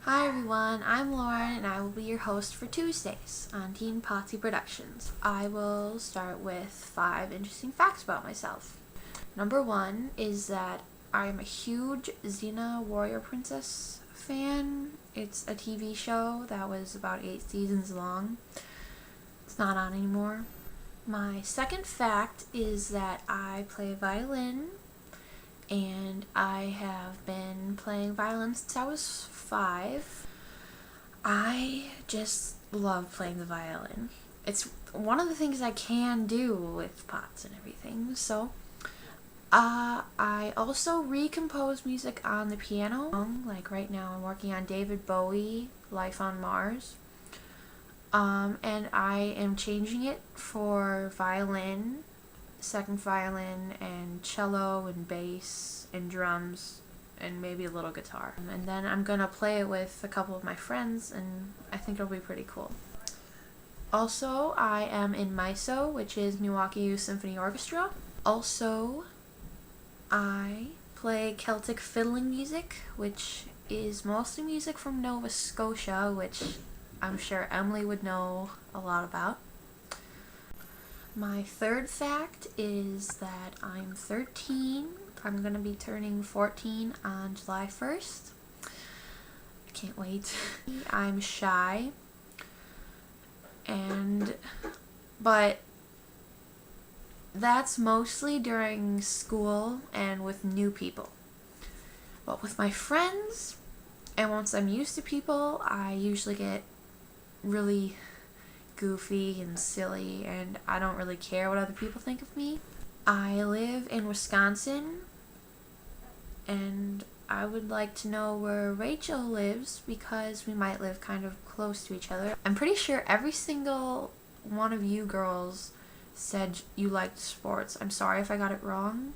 Hi everyone, I'm Lauren and I will be your host for Tuesdays on Teen Potsy Productions. I will start with 5 interesting facts about myself. Number 1 is that I am a huge Xena Warrior Princess fan. It's a TV show that was about 8 seasons long. It's not on anymore. My second fact is that I play violin, and I have been playing violin since I was 5. I just love playing the violin. It's one of the things I can do with pots and everything. So, I also recompose music on the piano. Like right now, I'm working on David Bowie, Life on Mars. And I am changing it for violin, second violin, and cello, and bass, and drums, and maybe a little guitar. And then I'm gonna play it with a couple of my friends, and I think it'll be pretty cool. Also, I am in MISO, which is Milwaukee Youth Symphony Orchestra. Also, I play Celtic fiddling music, which is mostly music from Nova Scotia, which I'm sure Emily would know a lot about. My third fact is that I'm 13. I'm going to be turning 14 on July 1st. I can't wait. I'm shy, but that's mostly during school and with new people. But with my friends, and once I'm used to people, I usually get really goofy and silly, and I don't really care what other people think of me. I live in Wisconsin, and I would like to know where Rachel lives because we might live kind of close to each other. I'm pretty sure every single one of you girls said you liked sports. I'm sorry if I got it wrong.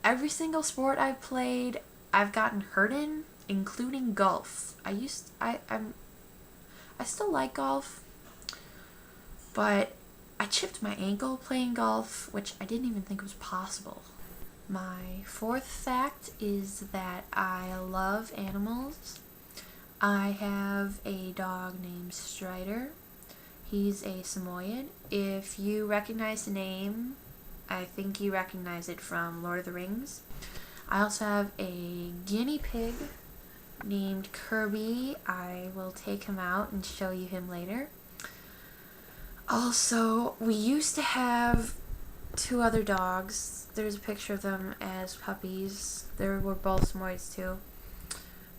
Every single sport I've played, I've gotten hurt in, including golf. I still like golf, but I chipped my ankle playing golf, which I didn't even think was possible. My fourth fact is that I love animals. I have a dog named Strider. He's a Samoyed. If you recognize the name, I think you recognize it from Lord of the Rings. I also have a guinea pig named Kirby. I will take him out and show you him later. Also, we used to have 2 other dogs. There's a picture of them as puppies. They were both Samoyeds too.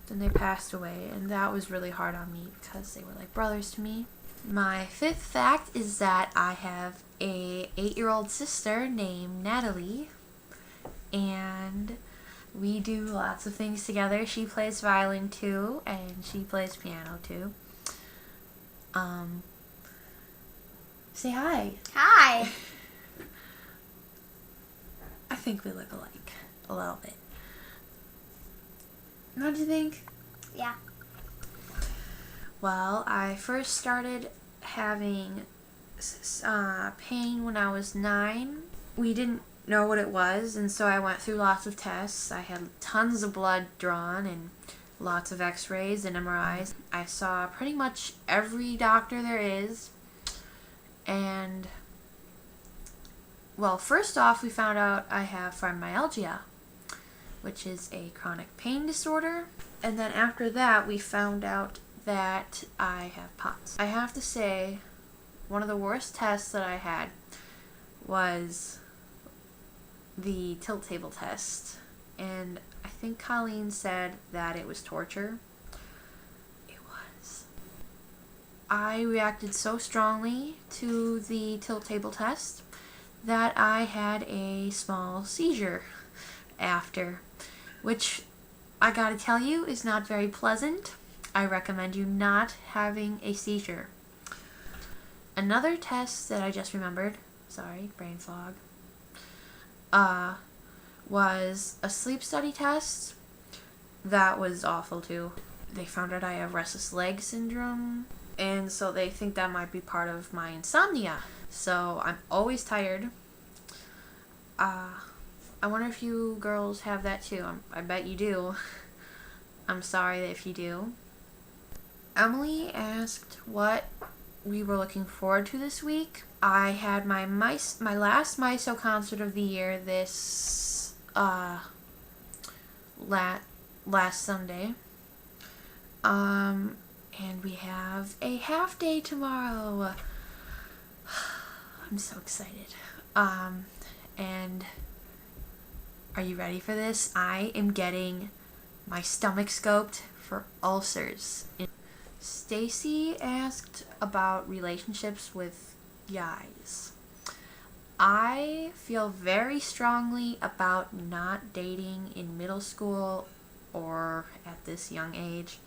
Then they passed away, and that was really hard on me because they were like brothers to me. My fifth fact is that I have a 8-year-old sister named Natalie, and we do lots of things together. She plays violin too, and she plays piano too. Say hi. Hi. I think we look alike a little bit. What do you think? Yeah. Well, I first started having pain when I was 9. We didn't know what it was, and so I went through lots of tests. I had tons of blood drawn and lots of x-rays and MRIs. I saw pretty much every doctor there is, and well, first off, we found out I have fibromyalgia, which is a chronic pain disorder, and then after that we found out that I have POTS. I have to say, one of the worst tests that I had was the tilt table test, and I think Colleen said that it was torture. It was. I reacted so strongly to the tilt table test that I had a small seizure after, which I gotta tell you is not very pleasant. I recommend you not having a seizure. Another test that I just remembered, sorry, brain fog, was a sleep study test. That was awful too. They found out I have restless leg syndrome, and so they think that might be part of my insomnia. So I'm always tired. I wonder if you girls have that too. I bet you do. I'm sorry if you do. Emily asked what we were looking forward to this week. I had my last MISO concert of the year this last Sunday. And we have a half day tomorrow. I'm so excited. And are you ready for this? I am getting my stomach scoped for ulcers. Stacy asked about relationships with guys. I feel very strongly about not dating in middle school or at this young age.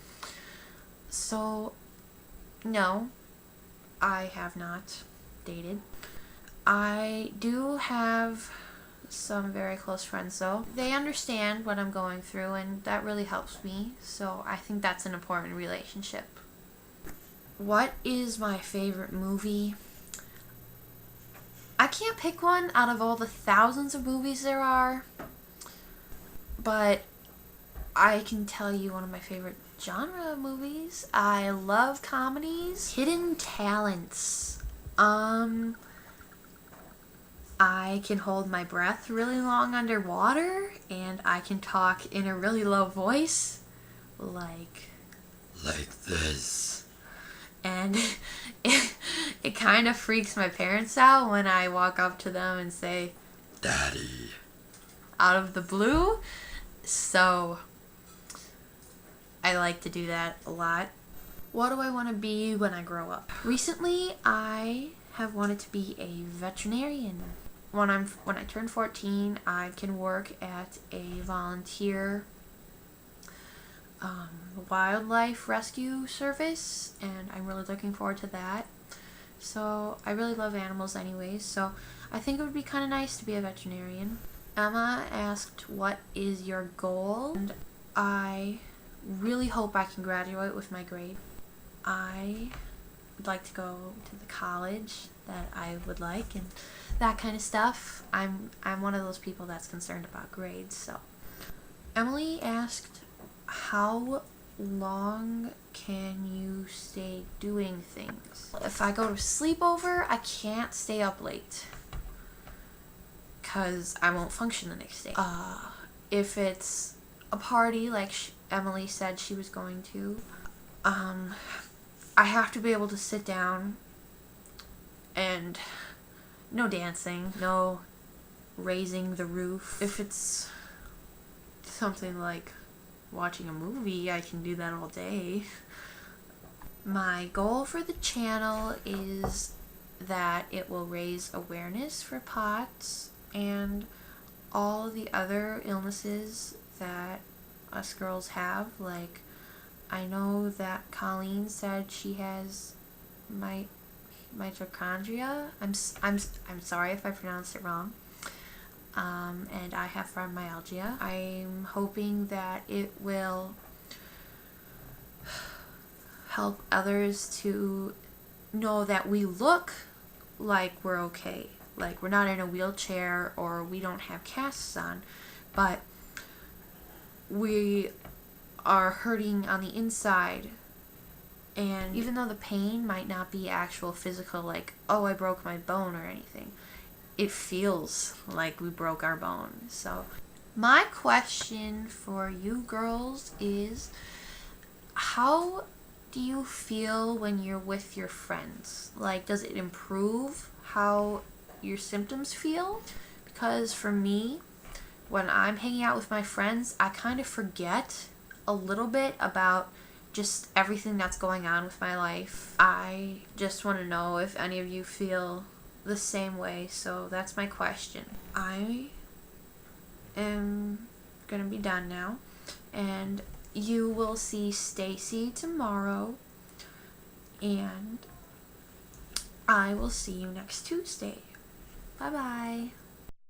So, no, I have not dated. I do have some very close friends though. They understand what I'm going through and that really helps me. So I think that's an important relationship. What is my favorite movie? I can't pick one out of all the thousands of movies there are. But I can tell you one of my favorite genre of movies. I love comedies. Hidden talents. I can hold my breath really long underwater, and I can talk in a really low voice, like this. And it kind of freaks my parents out when I walk up to them and say, "Daddy," out of the blue. So I like to do that a lot. What do I want to be when I grow up? Recently, I have wanted to be a veterinarian. When I turn 14, I can work at a volunteer wildlife rescue service, and I'm really looking forward to that. So I really love animals anyways, so I think it would be kind of nice to be a veterinarian. Emma asked, what is your goal? And I really hope I can graduate with my grade. I would like to go to the college that I would like and that kind of stuff. I'm one of those people that's concerned about grades. So Emily asked, how long can you stay doing things? If I go to sleepover, I can't stay up late because I won't function the next day. If it's a party like Emily said she was going to, I have to be able to sit down and no dancing, no raising the roof. If it's something like watching a movie, I can do that all day. My goal for the channel is that it will raise awareness for POTS and all the other illnesses that us girls have. Like, I know that Colleen said she has mitochondria. I'm sorry if I pronounced it wrong. And I have fibromyalgia. I'm hoping that it will help others to know that we look like we're okay. Like we're not in a wheelchair or we don't have casts on, but we are hurting on the inside. And even though the pain might not be actual physical, like, oh, I broke my bone or anything, it feels like we broke our bone. So my question for you girls is, how do you feel when you're with your friends? Like, does it improve how your symptoms feel? Because for me, when I'm hanging out with my friends, I kind of forget a little bit about just everything that's going on with my life. I just want to know if any of you feel the same way, so that's my question. I am gonna be done now, and you will see Stacy tomorrow, and I will see you next Tuesday. Bye bye.